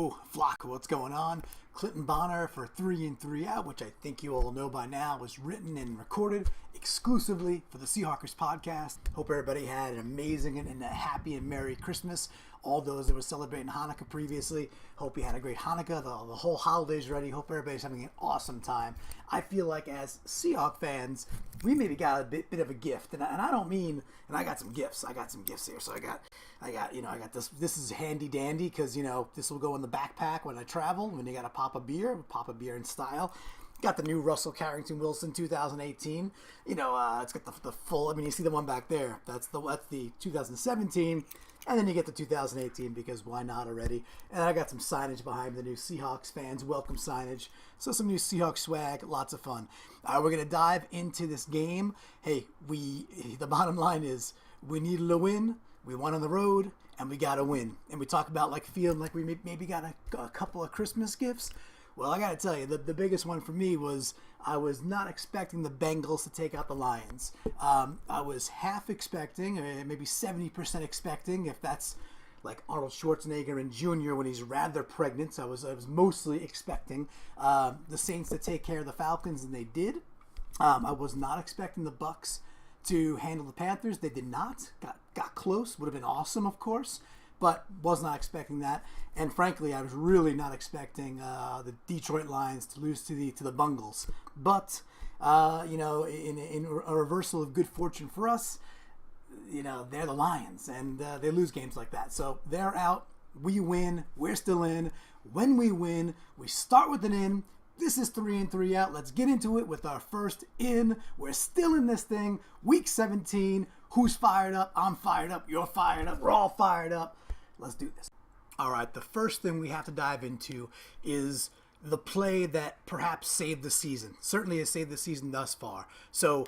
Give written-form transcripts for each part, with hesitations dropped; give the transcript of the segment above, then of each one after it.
Yo, Flock, what's going on? Clinton Bonner for 3 and 3 Out, which I think you all know by now, was written and recorded exclusively for the Seahawks podcast. Hope everybody had an amazing and a happy and Merry Christmas. All those that were celebrating Hanukkah previously, hope you had a great Hanukkah. The whole holiday's ready. Hope everybody's having an awesome time. I feel like as Seahawks fans, we maybe got a bit of a gift, and I don't mean, and I got some gifts. I got some gifts here. So I got this. This is handy dandy because this will go in the backpack when I travel. When you got to pop a beer in style. Got the new Russell Carrington Wilson 2018. It's got the full. I mean, you see the one back there. That's the 2017. And then you get the 2018 because why not already? And I got some signage behind the new Seahawks fans welcome signage. So some new Seahawks swag, lots of fun. We're gonna dive into this game. Hey, the bottom line is we needed a win. We won on the road, and we got to win. And we talk about feeling like we maybe got a couple of Christmas gifts. Well, I got to tell you, the biggest one for me was I was not expecting the Bengals to take out the Lions. I was half expecting, maybe 70% expecting, if that's like Arnold Schwarzenegger and Jr. when he's rather pregnant. So I was mostly expecting the Saints to take care of the Falcons, and they did. I was not expecting the Bucs to handle the Panthers. They did not. Got close. Would have been awesome, of course, but was not expecting that. And frankly, I was really not expecting the Detroit Lions to lose to the Bungles. But in a reversal of good fortune for us, they're the Lions, and they lose games like that. So they're out. We win. We're still in. When we win, we start with an in. This is 3 and 3 Out. Let's get into it with our first in. We're still in this thing. Week 17. Who's fired up? I'm fired up. You're fired up. We're all fired up. Let's do this. All right, the first thing we have to dive into is the play that perhaps saved the season. Certainly has saved the season thus far. So,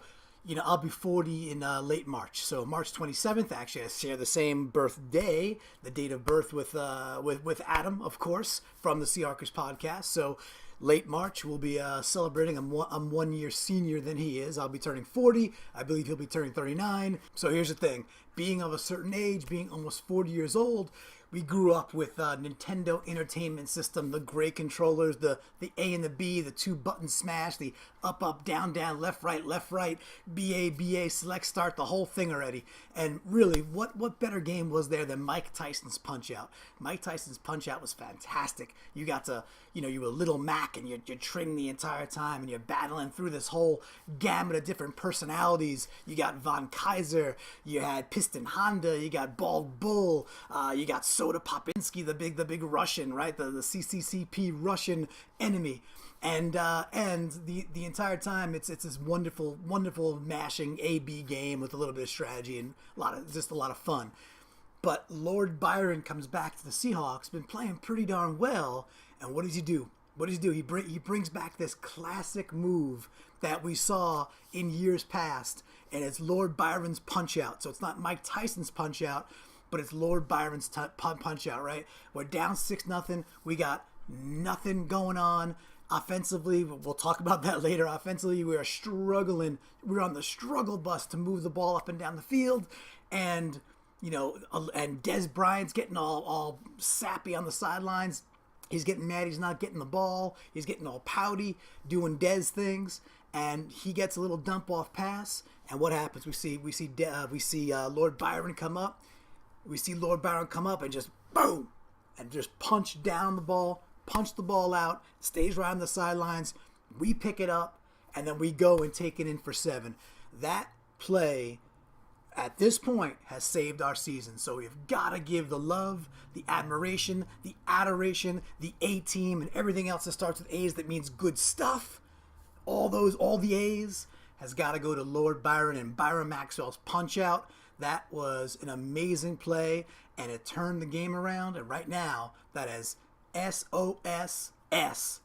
I'll be 40 in late March. So March 27th, actually, I share the same birthday, the date of birth with Adam, of course, from the Seahawks podcast. So late March, we'll be celebrating. I'm 1 year senior than he is. I'll be turning 40. I believe he'll be turning 39. So here's the thing. Being of a certain age, being almost 40 years old, we grew up with Nintendo Entertainment System, the gray controllers, the A and the B, the 2-button smash, the up, down, left, right, BA, select, start, the whole thing already. And really, what better game was there than Mike Tyson's Punch-Out? Mike Tyson's Punch-Out was fantastic. You got to, you were Little Mac, and you're training the entire time, and you're battling through this whole gamut of different personalities. You got Von Kaiser, you had Piston Honda, you got Bald Bull, you got Soda Popinski, the big Russian, right? The CCCP Russian enemy. And the entire time it's this wonderful mashing A-B game with a little bit of strategy and a lot of fun. But Lord Byron comes back to the Seahawks, been playing pretty darn well, and what does he do? He brings back this classic move that we saw in years past, and it's Lord Byron's Punch-Out. So it's not Mike Tyson's Punch-Out, but it's Lord Byron's Punch-Out, right? We're down 6-0. We got nothing going on. Offensively, we'll talk about that later. Offensively, we are struggling. We're on the struggle bus to move the ball up and down the field. And, and Des Bryant's getting all sappy on the sidelines. He's getting mad. He's not getting the ball. He's getting all pouty, doing Des things. And he gets a little dump-off pass. And what happens? We see Lord Byron come up. We see Lord Byron come up and just boom, and just punch down the ball, punch the ball out, stays right on the sidelines. We pick it up, and then we go and take it in for 7. That play, at this point, has saved our season. So we've got to give the love, the admiration, the adoration, the A-team, and everything else that starts with A's that means good stuff. All the A's has got to go to Lord Byron and Byron Maxwell's Punch-Out. That was an amazing play, and it turned the game around. And right now, that is SOSS,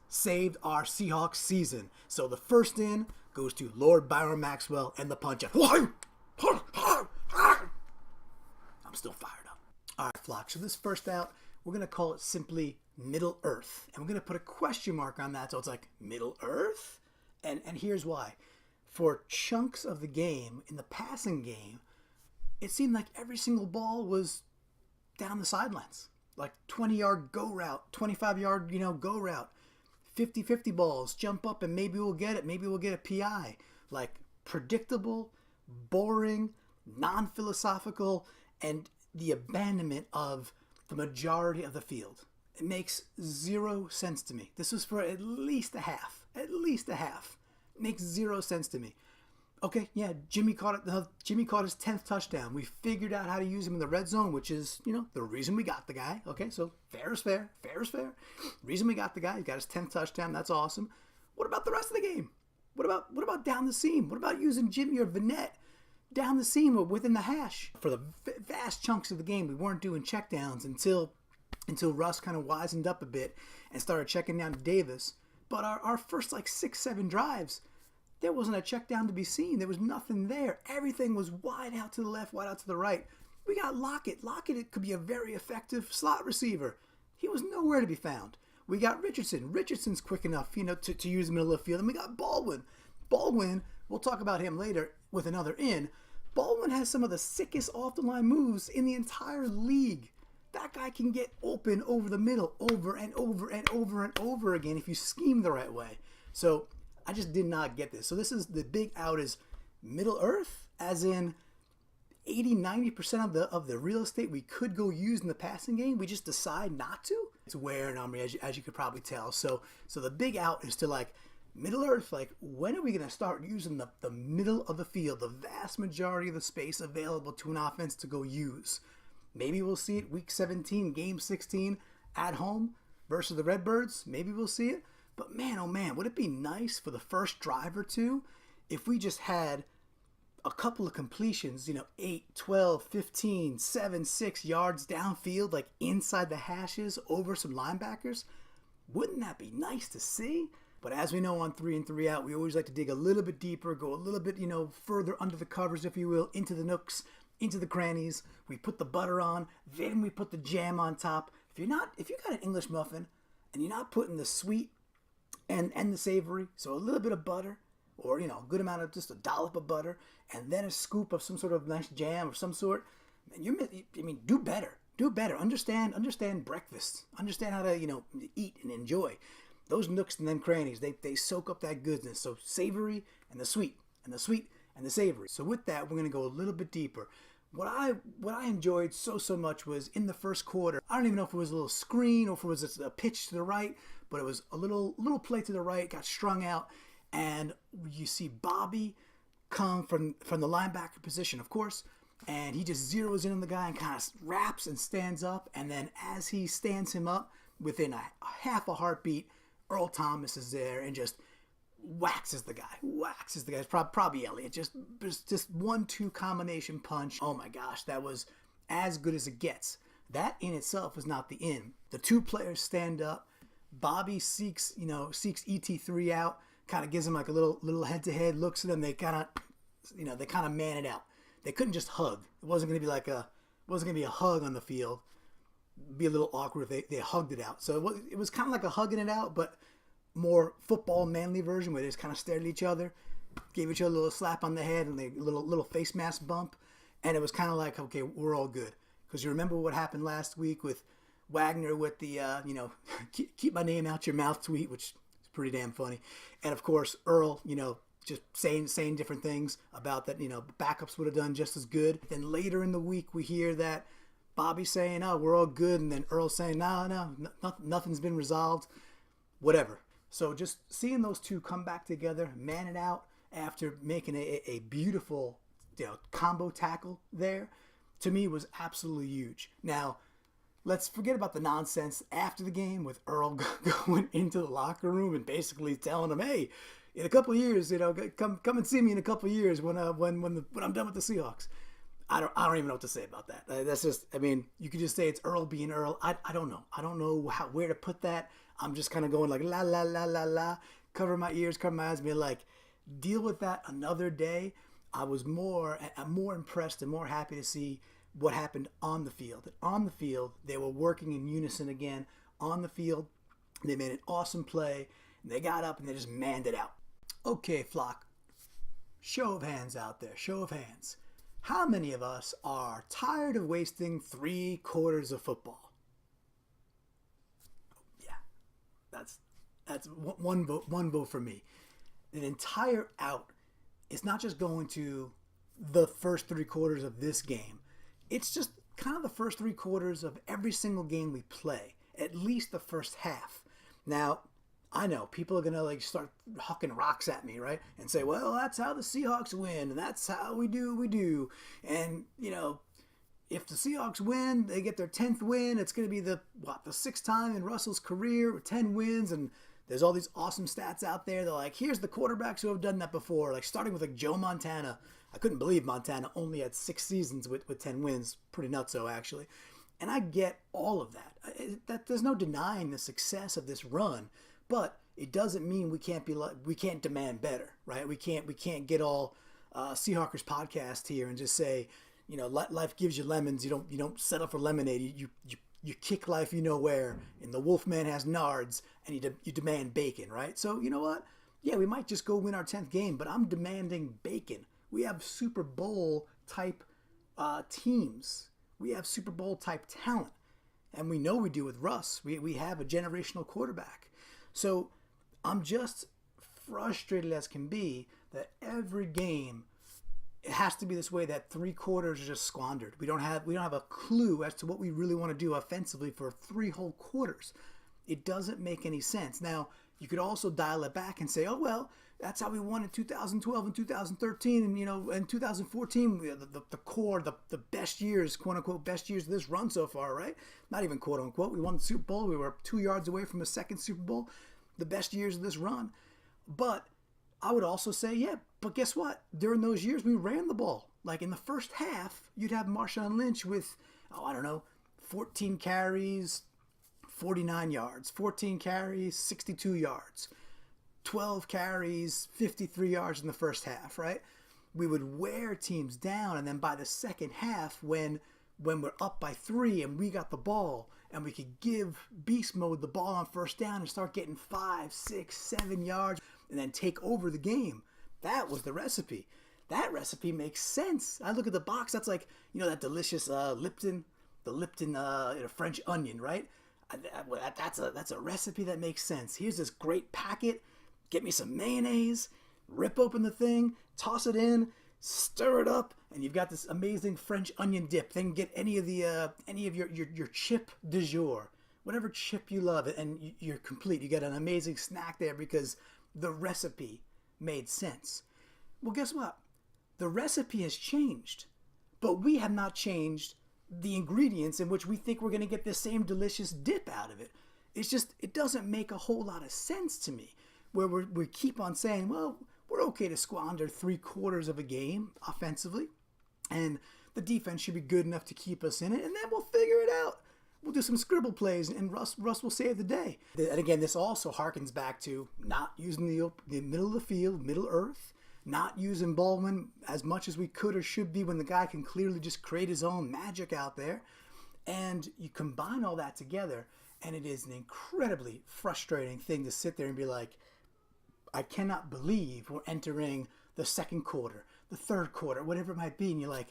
saved our Seahawks season. So the first in goes to Lord Byron Maxwell and the Punch-Out. I'm still fired up. All right, Flock. So this first out, we're going to call it simply Middle Earth. And we're going to put a question mark on that. So it's like, Middle Earth? And here's why. For chunks of the game, in the passing game, it seemed like every single ball was down the sidelines. like 20-yard go route, 25-yard, go route, 50-50 balls, jump up and maybe we'll get it. Maybe we'll get a PI. Like predictable, boring, non-philosophical, and the abandonment of the majority of the field. It makes zero sense to me. This was for at least a half. At least a half. It makes zero sense to me. Okay, yeah, Jimmy caught his 10th touchdown. We figured out how to use him in the red zone, which is, the reason we got the guy. Okay, so fair is fair. Fair is fair. Reason we got the guy. He got his 10th touchdown. That's awesome. What about the rest of the game? What about down the seam? What about using Jimmy or Vinette down the seam or within the hash? For the vast chunks of the game, we weren't doing checkdowns until Russ kind of wisened up a bit and started checking down to Davis. But our first 6-7 drives, there wasn't a check down to be seen. There was nothing there. Everything was wide out to the left, wide out to the right. We got Lockett. Lockett, it could be a very effective slot receiver. He was nowhere to be found. We got Richardson. Richardson's quick enough, to use the middle of the field. And we got Baldwin. Baldwin, we'll talk about him later with another in. Baldwin has some of the sickest off-the-line moves in the entire league. That guy can get open over the middle over and over and over and over again if you scheme the right way. So I just did not get this. So this is the big out is Middle Earth, as in 80-90% of the real estate we could go use in the passing game. We just decide not to. It's wearing on me, as you could probably tell. So the big out is to Middle Earth, when are we going to start using the middle of the field, the vast majority of the space available to an offense to go use? Maybe we'll see it week 17, game 16 at home versus the Redbirds. Maybe we'll see it. But man, oh man, would it be nice for the first drive or two if we just had a couple of completions, 8, 12, 15, 7, 6 yards downfield, inside the hashes over some linebackers? Wouldn't that be nice to see? But as we know on 3 and 3 out, we always like to dig a little bit deeper, go a little bit, further under the covers, if you will, into the nooks, into the crannies. We put the butter on, then we put the jam on top. If you got an English muffin and you're not putting the sweet and the savory, so a little bit of butter, or a good amount of just a dollop of butter, and then a scoop of some sort of nice jam of some sort, man, do better. Do better. Understand breakfast. Understand how to eat and enjoy. Those nooks and then crannies, they soak up that goodness. So savory and the sweet, and the sweet and the savory. So with that, we're going to go a little bit deeper. What I enjoyed so much was in the first quarter. I don't even know if it was a little screen or if it was a pitch to the right, but it was a little play to the right, got strung out, and you see Bobby come from the linebacker position, of course, and he just zeroes in on the guy and kind of wraps and stands up, and then as he stands him up, within a half a heartbeat, Earl Thomas is there and just waxes the guy. It's probably Elliott. Just 1-2 combination punch. Oh my gosh, that was as good as it gets. That in itself was not the end. The two players stand up. Bobby seeks ET3 out, kind of gives him a little head-to-head, looks at him. They kind of man it out. They couldn't just hug. It wasn't going to be a hug on the field. It'd be a little awkward if they hugged it out. So it was kind of like a hugging it out, but more football manly version where they just kind of stared at each other, gave each other a little slap on the head and a little face mask bump, and it was kind of like, okay, we're all good. Because you remember what happened last week with Wagner with the keep my name out your mouth tweet, which is pretty damn funny, and of course Earl, just saying different things about that, backups would have done just as good. Then later in the week we hear that Bobby saying, "Oh, we're all good," and then Earl saying, "No, nothing's been resolved," whatever. So just seeing those two come back together, man it out after making a beautiful combo tackle there, to me was absolutely huge. Now, let's forget about the nonsense after the game with Earl going into the locker room and basically telling him, "Hey, in a couple of years, come and see me in a couple of years when I'm done with the Seahawks." I don't even know what to say about that. That's just, you could just say it's Earl being Earl. I don't know. I don't know where to put that. I'm just kind of going la la la la la, cover my ears, cover my eyes, being like, deal with that another day. I'm more impressed and more happy to see what happened on the field. On the field, they were working in unison again. On the field, they made an awesome play. And they got up and they just manned it out. Okay, flock. Show of hands out there. Show of hands. How many of us are tired of wasting 3 quarters of football? That's one vote for me. An entire out is not just going to the first 3 quarters of this game. It's just kind of the first 3 quarters of every single game we play, at least the first half. Now, I know people are going to like start hucking rocks at me, right? And say, well, that's how the Seahawks win, and that's how we do. And, you know, if the Seahawks win, they get their 10th win. It's going to be the 6th time in Russell's career with 10 wins. And there's all these awesome stats out there. They're like, here's the quarterbacks who have done that before. Like starting with like Joe Montana. I couldn't believe Montana only had 6 seasons with 10 wins. Pretty nutso, actually. And I get all of that. There's no denying the success of this run, but it doesn't mean we can't demand better, right? We can't get all Seahawkers podcast here and just say, you know, life gives you lemons. You don't settle for lemonade. You kick life you know where, and the Wolfman has nards, and you demand bacon, right? So you know what? Yeah, we might just go win our 10th game, but I'm demanding bacon. We have Super Bowl type teams. We have Super Bowl type talent, and we know we do with Russ. We have a generational quarterback. So I'm just frustrated as can be that every game it has to be this way, that 3 quarters are just squandered. We don't have a clue as to what we really want to do offensively for 3 whole quarters. It doesn't make any sense. Now, you could also dial it back and say, oh, well, that's how we won in 2012 and 2013, and, you know, in 2014, the core, the best years, quote-unquote, best years of this run so far, right? Not even quote-unquote. We won the Super Bowl. We were 2 yards away from a second Super Bowl. The best years of this run. But I would also say, yeah, but guess what? During those years, we ran the ball. Like in the first half, you'd have Marshawn Lynch with, 14 carries, 49 yards. 14 carries, 62 yards. 12 carries, 53 yards in the first half, right? We would wear teams down, and then by the second half, when we're up by 3 and we got the ball, and we could give beast mode the ball on first down and start getting 5, 6, 7 yards, and then take over the game. That was the recipe. That recipe makes sense. I look at the box. That's like, you know, that delicious Lipton French onion, right? That's a recipe that makes sense. Here's this great packet. Get me some mayonnaise. Rip open the thing. Toss it in. Stir it up, and you've got this amazing French onion dip. Then get any of your chip du jour, whatever chip you love, and you're complete. You get an amazing snack there because the recipe made sense. Well, guess what? The recipe has changed, but we have not changed the ingredients in which we think we're going to get the same delicious dip out of it. It's just, it doesn't make a whole lot of sense to me, where we keep on saying, well, we're okay to squander 3 quarters of a game offensively, and the defense should be good enough to keep us in it, and then we'll figure it out. We'll do some scribble plays, and Russ will save the day. And again, this also harkens back to not using the middle of the field, middle earth, not using Baldwin as much as we could or should be when the guy can clearly just create his own magic out there. And you combine all that together, and it is an incredibly frustrating thing to sit there and be like, I cannot believe we're entering the second quarter, the third quarter, whatever it might be, and you're like,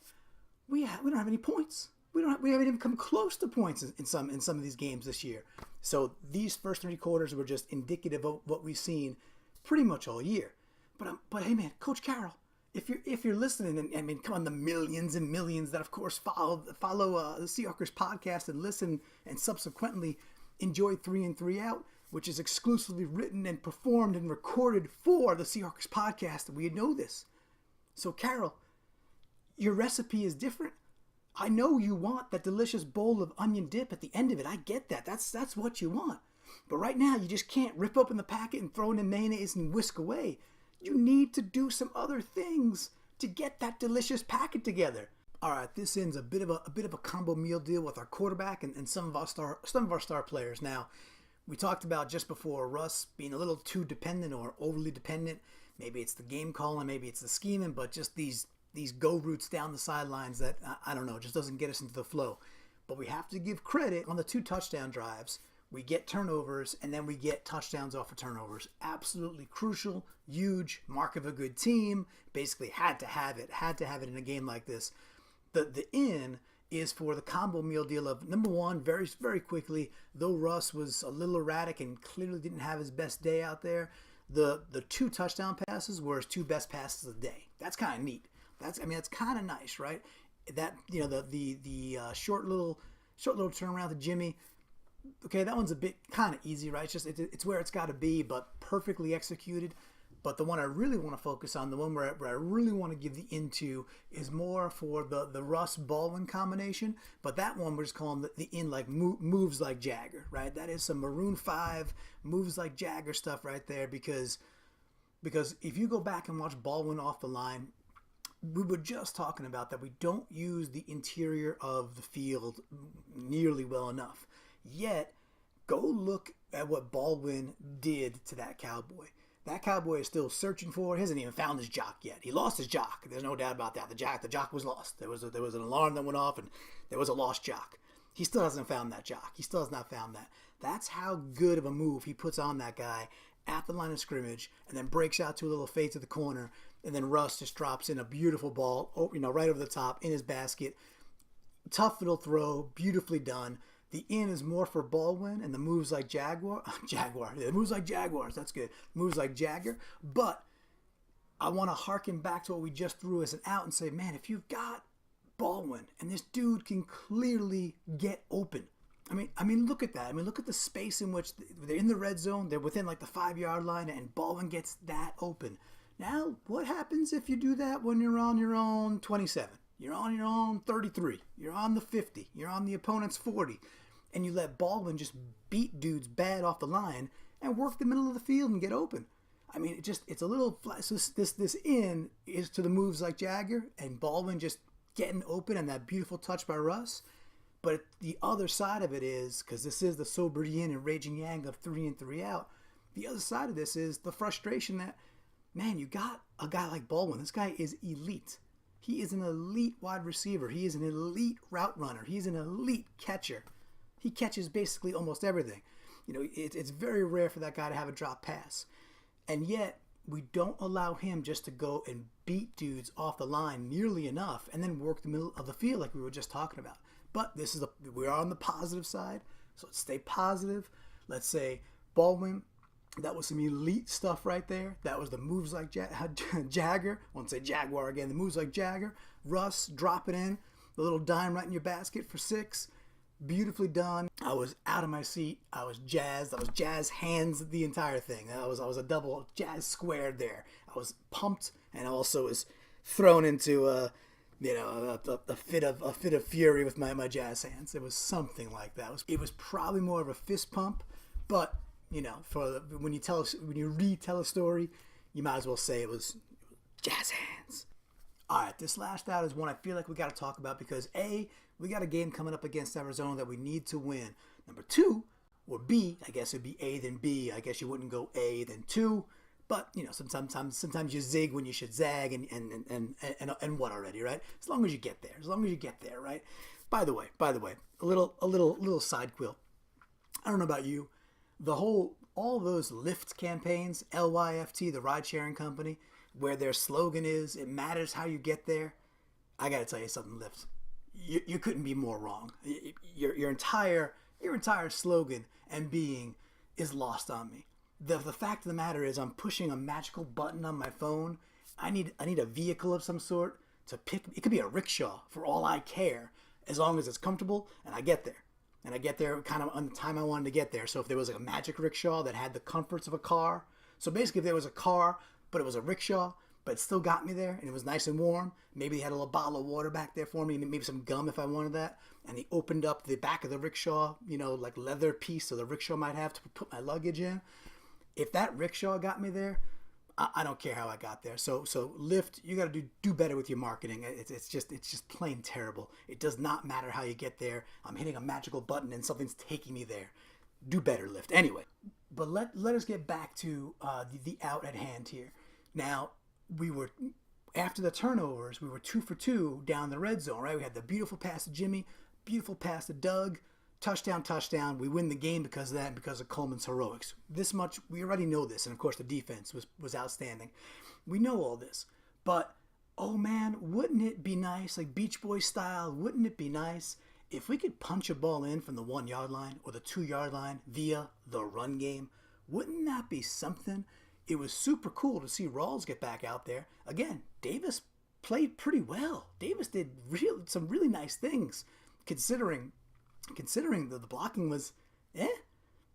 we don't have any points. We haven't even come close to points in some of these games this year. So these first 3 quarters were just indicative of what we've seen pretty much all year. But hey man, Coach Carroll, if you're listening, and I mean, come on, the millions and millions that of course follow the Seahawkers podcast and listen and subsequently enjoy 3 and 3 Out, which is exclusively written and performed and recorded for the Seahawks podcast. We know this. So, Carol, your recipe is different. I know you want that delicious bowl of onion dip at the end of it. I get that. That's what you want. But right now, you just can't rip open the packet and throw in the mayonnaise and whisk away. You need to do some other things to get that delicious packet together. All right, this ends a bit of a combo meal deal with our quarterback and some of our star players. Now, we talked about just before Russ being a little too dependent or overly dependent. Maybe it's the game calling, maybe it's the scheming, but just these go routes down the sidelines that, I don't know, just doesn't get us into the flow. But we have to give credit on the 2 touchdown drives. We get turnovers, and then we get touchdowns off of turnovers. Absolutely crucial, huge, mark of a good team. Basically had to have it in a game like this. The in is for the combo meal deal of, number one, very, very quickly, though Russ was a little erratic and clearly didn't have his best day out there, the 2 touchdown passes were his 2 best passes of the day. That's kind of neat. That's kind of nice, right? That, the short little turnaround to Jimmy. Okay, that one's a bit kind of easy, right? It's where it's got to be, but perfectly executed. But the one I really want to focus on, the one where I really want to give the into, is more for the Russ Baldwin combination. But that one we're just calling the in, like moves like Jagger, right? That is some Maroon 5 moves like Jagger stuff right there. Because if you go back and watch Baldwin off the line, we were just talking about that we don't use the interior of the field nearly well enough. Yet, go look at what Baldwin did to that Cowboy. That Cowboy is still searching for it. He hasn't even found his jock yet. He lost his jock. There's no doubt about that. The jock was lost. There was an alarm that went off, and there was a lost jock. He still hasn't found that jock. He still has not found that. That's how good of a move he puts on that guy at the line of scrimmage, and then breaks out to a little fade to the corner, and then Russ just drops in a beautiful ball, right over the top in his basket. Tough little throw, beautifully done. The in is more for Baldwin, and the moves like Jaguar. The moves like Jaguars. That's good. Moves like Jagger. But I want to harken back to what we just threw as an out and say, man, if you've got Baldwin and this dude can clearly get open. I mean, look at that. I mean, look at the space in which they're in the red zone. They're within like the 5-yard line, and Baldwin gets that open. Now, what happens if you do that when you're on your own 27? You're on your own 33. You're on the 50. You're on the opponent's 40. And you let Baldwin just beat dudes bad off the line and work the middle of the field and get open. I mean, it's a little flat. So this in is to the moves like Jagger and Baldwin just getting open and that beautiful touch by Russ. But the other side of it is, because this is the sober yin and raging yang of 3 in 3 out, the other side of this is the frustration that, man, you got a guy like Baldwin. This guy is elite. He is an elite wide receiver. He is an elite route runner. He's an elite catcher. He catches basically almost everything. It's very rare for that guy to have a drop pass. And yet, we don't allow him just to go and beat dudes off the line nearly enough and then work the middle of the field like we were just talking about. But we are on the positive side, so let's stay positive. Let's say Baldwin, that was some elite stuff right there. That was the moves like Jagger. I won't say Jaguar again. The moves like Jagger. Russ, drop it in. The little dime right in your basket for 6. Beautifully done. I was out of my seat. I was jazzed. I was jazz hands the entire thing. I was a double jazz squared there. I was pumped, and also was thrown into a fit of fury with my jazz hands. It was something like that. It was probably more of a fist pump, but when you retell a story, you might as well say it was jazz hands. All right, this last out is one I feel like we got to talk about because A, we got a game coming up against Arizona that we need to win. Number 2, or B, I guess it'd be A then B. I guess you wouldn't go A then 2, but sometimes you zig when you should zag, and what already, right? As long as you get there, right? By the way, a little side quill. I don't know about you, all those Lyft campaigns, LYFT, the ride sharing company, where their slogan is, it matters how you get there. I got to tell you something, Lyft. You couldn't be more wrong. Your entire slogan and being is lost on me. The fact of the matter is, I'm pushing a magical button on my phone. I need a vehicle of some sort to pick. It could be a rickshaw for all I care, as long as it's comfortable and I get there. And I get there kind of on the time I wanted to get there. So if there was like a magic rickshaw that had the comforts of a car. So basically, if there was a car, but it was a rickshaw, but it still got me there, and it was nice and warm. Maybe they had a little bottle of water back there for me, maybe some gum if I wanted that. And they opened up the back of the rickshaw, like leather piece so the rickshaw might have to put my luggage in. If that rickshaw got me there, I don't care how I got there. So Lyft, you got to do better with your marketing. It's just plain terrible. It does not matter how you get there. I'm hitting a magical button and something's taking me there. Do better, Lyft. Anyway, but let us get back to the out at hand here. Now, after the turnovers, we were 2 for 2 down the red zone, right? We had the beautiful pass to Jimmy, beautiful pass to Doug, touchdown. We win the game because of that and because of Coleman's heroics. This much, we already know this. And of course, the defense was outstanding. We know all this. But oh man, wouldn't it be nice, like Beach Boys style, wouldn't it be nice if we could punch a ball in from the 1 yard line or the 2 yard line via the run game? Wouldn't that be something? It was super cool to see Rawls get back out there. Again, Davis played pretty well. Davis did some really nice things, considering that the blocking was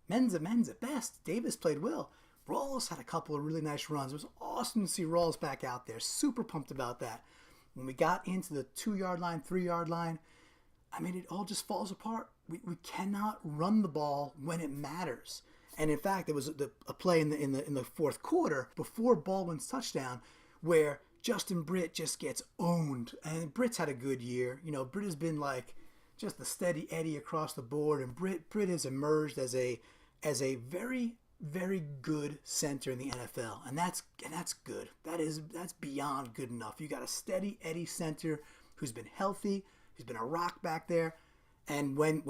men's at best. Davis played well. Rawls had a couple of really nice runs. It was awesome to see Rawls back out there. Super pumped about that. When we got into the 2 yard line, 3 yard line, I mean, it all just falls apart. We cannot run the ball when it matters. And in fact, there was a play in the fourth quarter before Baldwin's touchdown where Justin Britt just gets owned. And Britt's had a good year. You know, Britt has been like just the steady Eddie across the board. And Britt has emerged as a very, very good center in the NFL. And that's good. That's beyond good enough. You got a steady Eddie center who's been healthy, who's been a rock back there. And when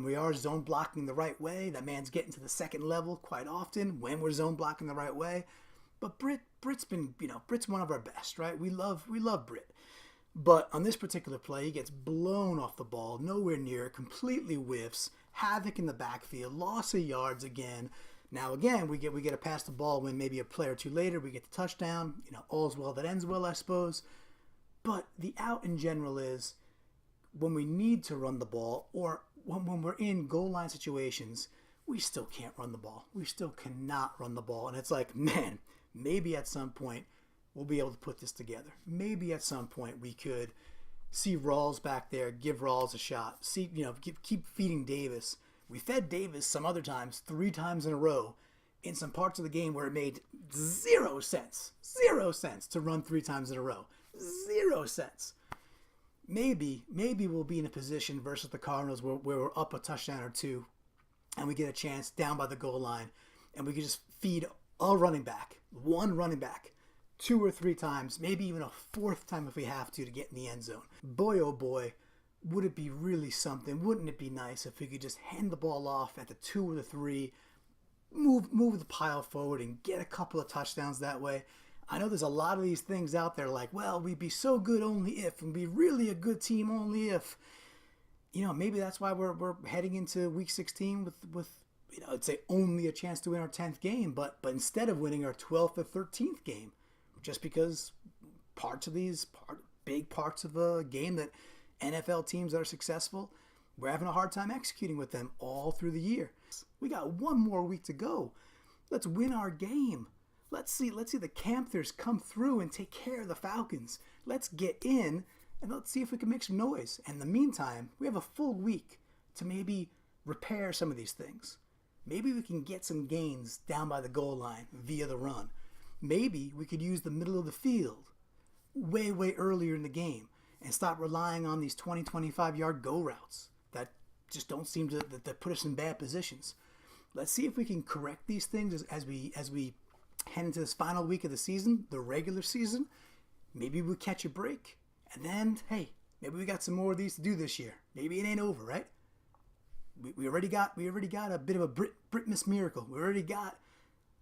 we are zone blocking the right way, that man's getting to the second level quite often when we're zone blocking the right way. But Britt's been, Britt's one of our best, right? We love Britt. But on this particular play, he gets blown off the ball, nowhere near it, completely whiffs, havoc in the backfield, loss of yards again. Now again, we get a pass to Baldwin, maybe a play or two later, we get the touchdown. All's well that ends well, I suppose. But the out in general is, when we need to run the ball or when we're in goal line situations, we still can't run the ball. We still cannot run the ball. And it's like, man, maybe at some point we'll be able to put this together. Maybe at some point we could see Rawls back there, give Rawls a shot. Keep feeding Davis. We fed Davis some other times, 3 times in a row, in some parts of the game where it made 0 sense to run 3 times in a row. 0 sense. Maybe we'll be in a position versus the Cardinals where we're up a touchdown or 2 and we get a chance down by the goal line and we can just feed one running back 2 or 3 times, maybe even a 4th time if we have to get in the end zone. Boy, oh boy, would it be really something? Wouldn't it be nice if we could just hand the ball off at the 2 or the 3, move the pile forward and get a couple of touchdowns that way? I know there's a lot of these things out there like, well, we'd be so good only if, and be really a good team only if. Maybe that's why we're heading into week 16 with I'd say only a chance to win our 10th game, but instead of winning our 12th or 13th game, just because big parts of a game that NFL teams that are successful, we're having a hard time executing with them all through the year. We got 1 more week to go. Let's win our game. Let's see the Panthers come through and take care of the Falcons. Let's get in and let's see if we can make some noise. And in the meantime, we have a full week to maybe repair some of these things. Maybe we can get some gains down by the goal line via the run. Maybe we could use the middle of the field way, way earlier in the game and stop relying on these 20, 25-yard go routes that just don't seem to that put us in bad positions. Let's see if we can correct these things as we head into this final week of the season, the regular season. Maybe we'll catch a break. And then, hey, maybe we got some more of these to do this year. Maybe it ain't over, right? We already got a bit of a Britmas miracle. We already got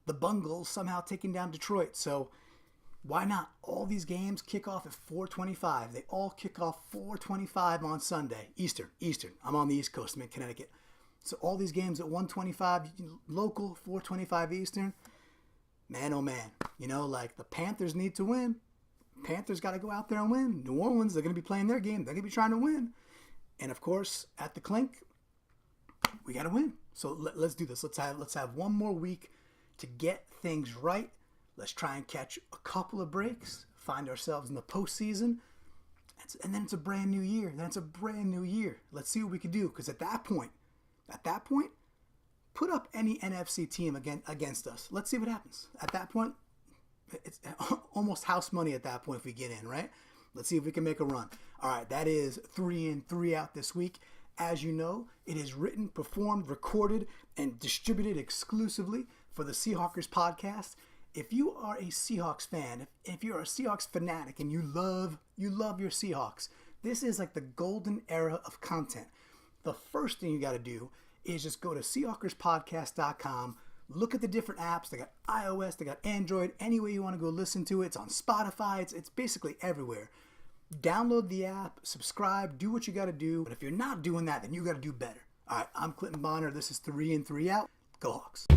the Bungles somehow taking down Detroit. So why not? All these games kick off at 4:25. They all kick off 4:25 on Sunday. Eastern. I'm on the East Coast. I'm in Connecticut. So all these games at 1:25 local, 4:25 Eastern. Man, oh man. Like the Panthers need to win. Panthers got to go out there and win. New Orleans, they're going to be playing their game. They're going to be trying to win. And of course, at the Clink, we got to win. So let's do this. Let's have 1 more week to get things right. Let's try and catch a couple of breaks, find ourselves in the postseason, and then it's a brand new year. Let's see what we can do. Because at that point, put up any NFC team against us. Let's see what happens. At that point, it's almost house money at that point if we get in, right? Let's see if we can make a run. All right, that is 3 in, 3 out this week. As you know, it is written, performed, recorded, and distributed exclusively for the Seahawkers podcast. If you are a Seahawks fan, if you're a Seahawks fanatic and you love your Seahawks, this is like the golden era of content. The first thing you got to do is just go to SeahawkersPodcast.com, Look at the different apps. They got iOS, they got Android. Any way you want to go listen to it. It's on Spotify. It's basically everywhere. Download the app, subscribe, do what you got to do. But if you're not doing that, then you got to do better. All right, I'm Clinton Bonner. This is 3 and 3 Out. Go Hawks.